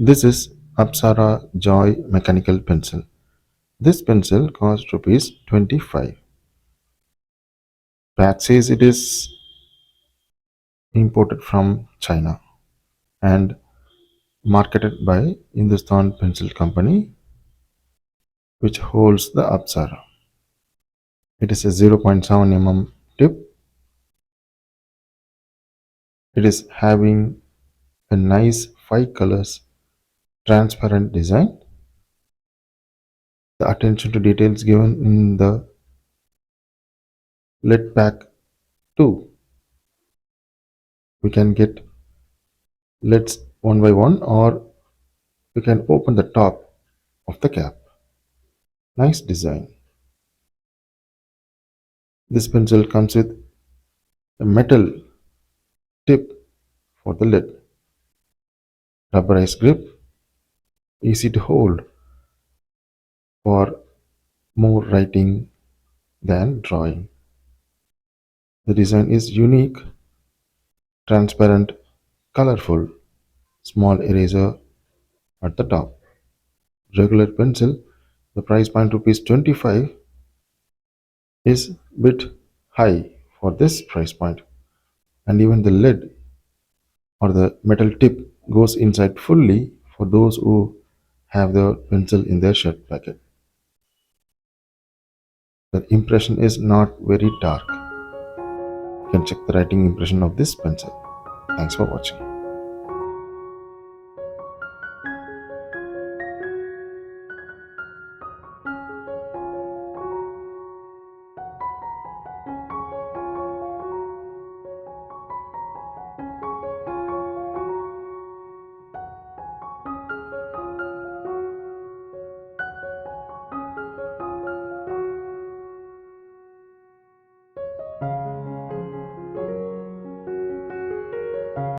This is Apsara JOI mechanical pencil. This pencil cost rupees 25. Back says it is imported from China and marketed by Hindustan Pencil Company, which holds the Apsara. It is a 0.7 mm tip. It is having a nice 5 colors transparent design. The attention to details given in the lid pack too. We can get lids one by one, or you can open the top of the cap. Nice design. This pencil comes with a metal tip for the lid, rubberized grip, easy to hold for more writing than drawing. The design is unique, transparent, colorful, small eraser at the top. Regular pencil, the price point rupees 25 is bit high for this price point, and even the lid or the metal tip goes inside fully for those who have the pencil in their shirt pocket. The impression is not very dark. You can check the writing impression of this pencil. Thanks for watching.